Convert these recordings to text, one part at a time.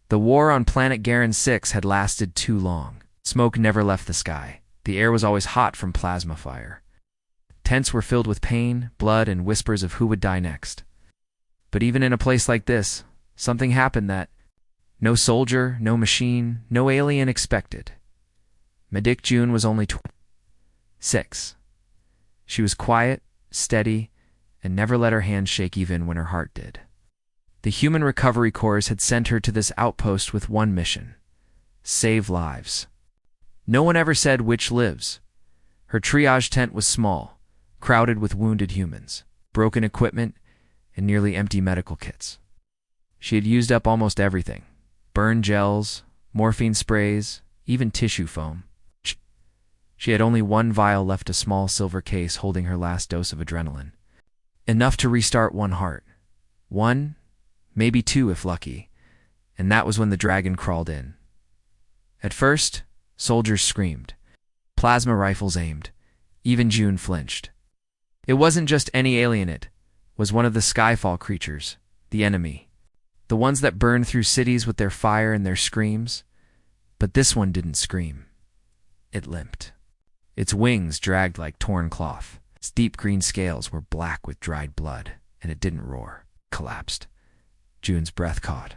The war on planet Garin 6 had lasted too long. Smoke never left the sky. The air was always hot from plasma fire. Tents were filled with pain, blood, and whispers of who would die next. But even in a place like this, something happened that no soldier, no machine, no alien expected. Medic June was only 6. She was quiet, steady, and never let her hands shake even when her heart did. The Human Recovery Corps had sent her to this outpost with one mission: save lives. No one ever said which lives. Her triage tent was small, crowded with wounded humans, broken equipment, and nearly empty medical kits. She had used up almost everything: burn gels, morphine sprays, even tissue foam. She had only one vial left, a small silver case holding her last dose of adrenaline. Enough to restart one heart. One, maybe two if lucky, and that was when the dragon crawled in. At first, soldiers screamed. Plasma rifles aimed. Even June flinched. It wasn't just any alien, it was one of the Skyfall creatures, the enemy. The ones that burned through cities with their fire and their screams. But this one didn't scream. It limped. Its wings dragged like torn cloth. Its deep green scales were black with dried blood, and it didn't roar. Collapsed. June's breath caught.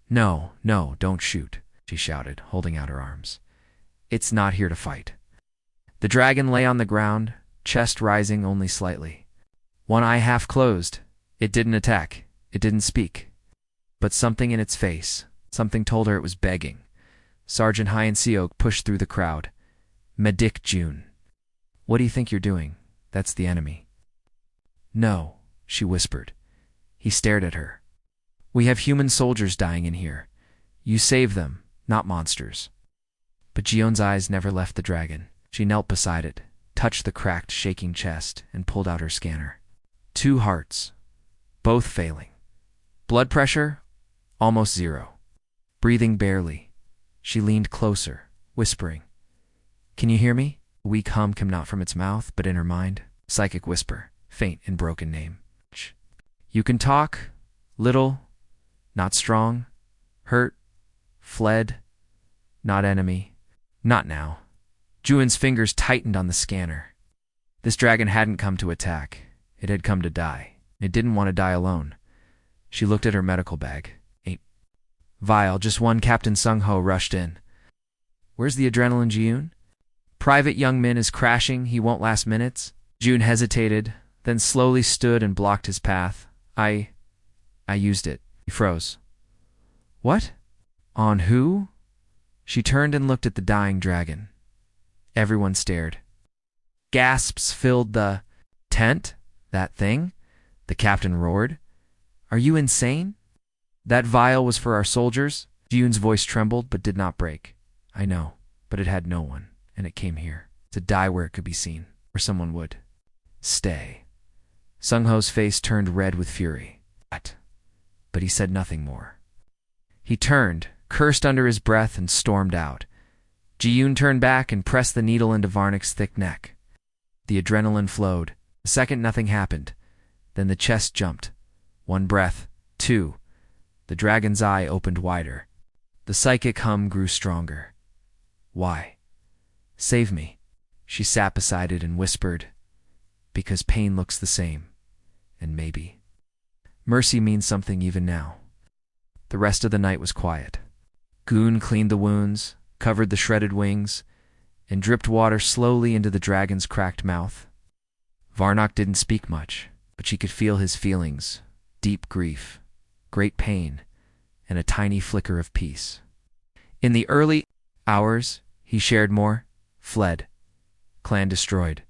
No, no, don't shoot, she shouted, holding out her arms. It's not here to fight. The dragon lay on the ground, chest rising only slightly. One eye half closed. It didn't attack. It didn't speak. But something in its face, something told her it was begging. Sergeant Hyenseok pushed through the crowd. Medic June. What do you think you're doing? That's the enemy. No, she whispered. He stared at her. We have human soldiers dying in here. You save them, not monsters. But Jion's eyes never left the dragon. She knelt beside it, touched the cracked, shaking chest, and pulled out her scanner. 2 hearts, both failing. Blood pressure, almost 0. Breathing barely. She leaned closer, whispering. Can you hear me? A weak hum came not from its mouth, but in her mind. Psychic whisper, faint and broken name. You can talk, little, not strong, hurt, fled, not enemy, not now. Juin's fingers tightened on the scanner. This dragon hadn't come to attack. It had come to die. It didn't want to die alone. She looked at her medical bag. Vial, just one. Captain Sung-ho rushed in. Where's the adrenaline, June? Private Young Min is crashing. He won't last minutes. June hesitated, then slowly stood and blocked his path. I used it. He froze. What? On who? She turned and looked at the dying dragon. Everyone stared. Gasps filled the tent. That thing? The captain roared. Are you insane? That vial was for our soldiers. June's voice trembled but did not break. I know, but it had no one, and it came here to die where it could be seen, where someone would. Stay. Sung-ho's face turned red with fury. What? But he said nothing more. He turned, cursed under his breath, and stormed out. Ji-yoon turned back and pressed the needle into Varnick's thick neck. The adrenaline flowed. A second nothing happened. Then the chest jumped. 1 breath. 2. The dragon's eye opened wider. The psychic hum grew stronger. Why? Save me. She sat beside it and whispered, because pain looks the same. And maybe. Mercy means something even now. The rest of the night was quiet. Goon cleaned the wounds, covered the shredded wings, and dripped water slowly into the dragon's cracked mouth. Varnock didn't speak much, but she could feel his feelings: deep grief, great pain, and a tiny flicker of peace. In the early hours, he shared more. Fled. Clan destroyed.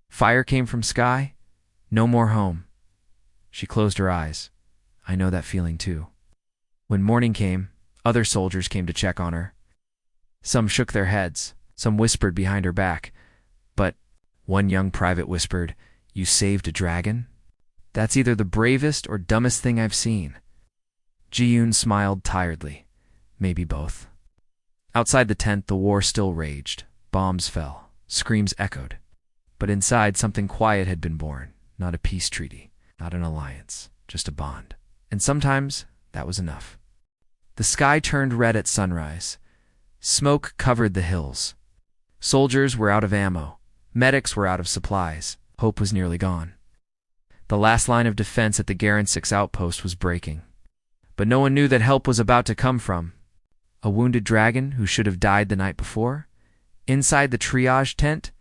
Fire came from sky. No more home. She closed her eyes. I know that feeling too. When morning came, other soldiers came to check on her. Some shook their heads. Some whispered behind her back. But one young private whispered, You saved a dragon? That's either the bravest or dumbest thing I've seen. Ji-yoon smiled tiredly. Maybe both. Outside the tent, the war still raged. Bombs fell. Screams echoed. But inside, something quiet had been born. Not a peace treaty. Not an alliance. Just a bond. And sometimes, that was enough. The sky turned red at sunrise. Smoke covered the hills. Soldiers were out of ammo. Medics were out of supplies. Hope was nearly gone. The last line of defense at the Garen 6 outpost was breaking. But no one knew that help was about to come from. A wounded dragon who should have died the night before? Inside the triage tent,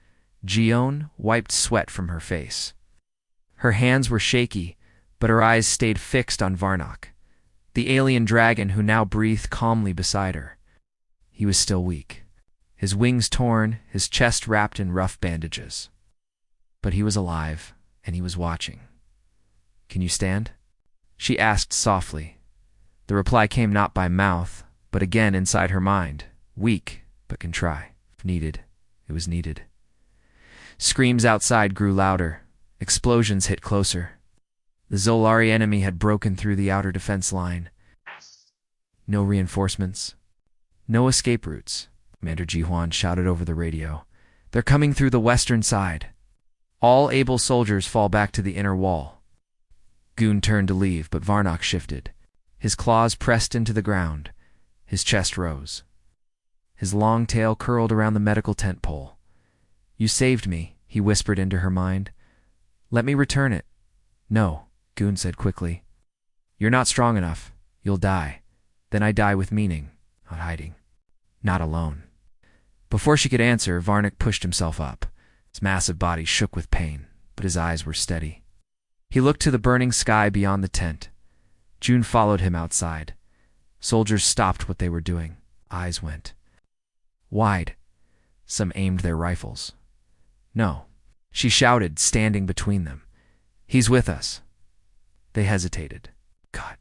Gion wiped sweat from her face. Her hands were shaky, but her eyes stayed fixed on Varnock, the alien dragon who now breathed calmly beside her. He was still weak, his wings torn, his chest wrapped in rough bandages. But he was alive, and he was watching. "Can you stand?" she asked softly. The reply came not by mouth, but again inside her mind. Weak, but can try. If needed, it was needed. Screams outside grew louder. Explosions hit closer. The Zolari enemy had broken through the outer defense line. No reinforcements. No escape routes. Commander Jihuan shouted over the radio. "They're coming through the western side. All able soldiers fall back to the inner wall." Goon turned to leave, but Varnock shifted. His claws pressed into the ground. His chest rose. His long tail curled around the medical tent pole. "You saved me," he whispered into her mind. "Let me return it." "No," Goon said quickly. "You're not strong enough. You'll die. Then I die with meaning, not hiding. Not alone." Before she could answer, Varnock pushed himself up. His massive body shook with pain, but his eyes were steady. He looked to the burning sky beyond the tent. June followed him outside. Soldiers stopped what they were doing. Eyes went wide. Some aimed their rifles. "No," she shouted, standing between them. "He's with us." They hesitated. God.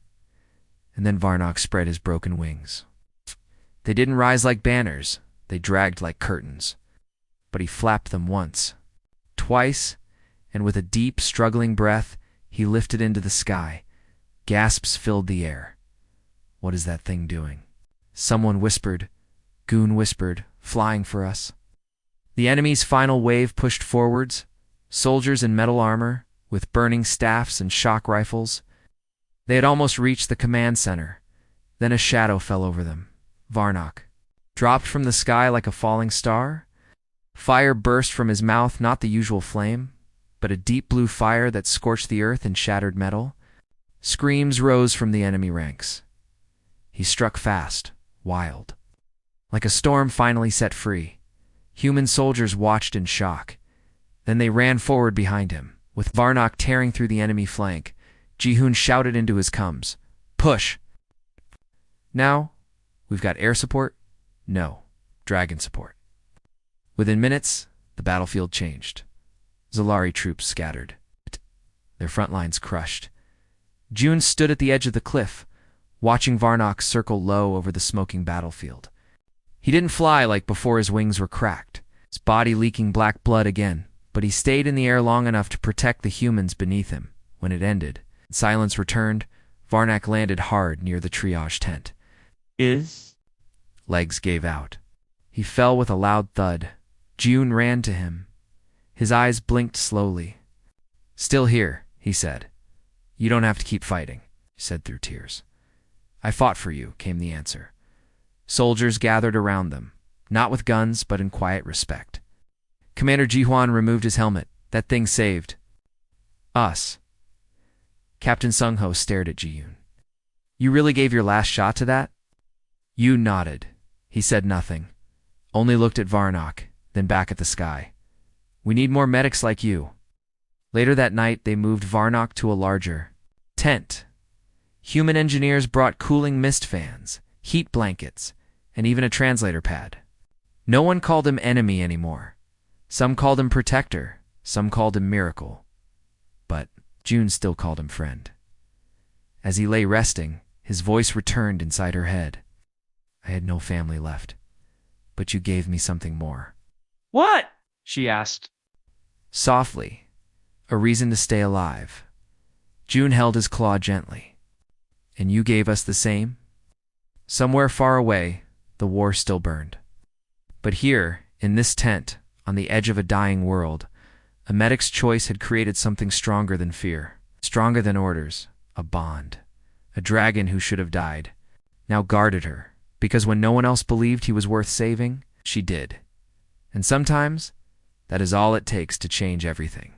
And then Varnock spread his broken wings. They didn't rise like banners. They dragged like curtains. But he flapped them once, twice, and with a deep, struggling breath, he lifted into the sky. Gasps filled the air. "What is that thing doing?" Someone whispered. Goon whispered, "Flying for us." The enemy's final wave pushed forwards, soldiers in metal armor, with burning staffs and shock rifles. They had almost reached the command center. Then a shadow fell over them. Varnock dropped from the sky like a falling star. Fire burst from his mouth, not the usual flame, but a deep blue fire that scorched the earth and shattered metal. Screams rose from the enemy ranks. He struck fast, wild. Like a storm finally set free. Human soldiers watched in shock. Then they ran forward behind him. With Varnock tearing through the enemy flank, Jihoon shouted into his coms, "Push!" "Now, we've got air support?" "No, dragon support." Within minutes, the battlefield changed. Zolari troops scattered, their front lines crushed. June stood at the edge of the cliff, watching Varnock circle low over the smoking battlefield. He didn't fly like before his wings were cracked, his body leaking black blood again, but he stayed in the air long enough to protect the humans beneath him. When it ended, and silence returned, Varnock landed hard near the triage tent. Legs gave out. He fell with a loud thud. June ran to him. His eyes blinked slowly. "Still here," he said. "You don't have to keep fighting," he said through tears. "I fought for you," came the answer. Soldiers gathered around them, not with guns, but in quiet respect. Commander Jihuan removed his helmet. "That thing saved us." Captain Sung-Ho stared at Ji-yoon. "You really gave your last shot to that?" Yoon nodded. He said nothing, only looked at Varnock, then back at the sky. "We need more medics like you." Later that night, they moved Varnock to a larger tent. Human engineers brought cooling mist fans, heat blankets, and even a translator pad. No one called him enemy anymore. Some called him protector, some called him miracle. But June still called him friend. As he lay resting, his voice returned inside her head. "I had no family left, but you gave me something more." "What?" she asked. Softly, a reason to stay alive. June held his claw gently. "And you gave us the same?" Somewhere far away, the war still burned. But here, in this tent, on the edge of a dying world, a medic's choice had created something stronger than fear, stronger than orders, a bond. A dragon who should have died, now guarded her, because when no one else believed he was worth saving, she did. And sometimes, that is all it takes to change everything.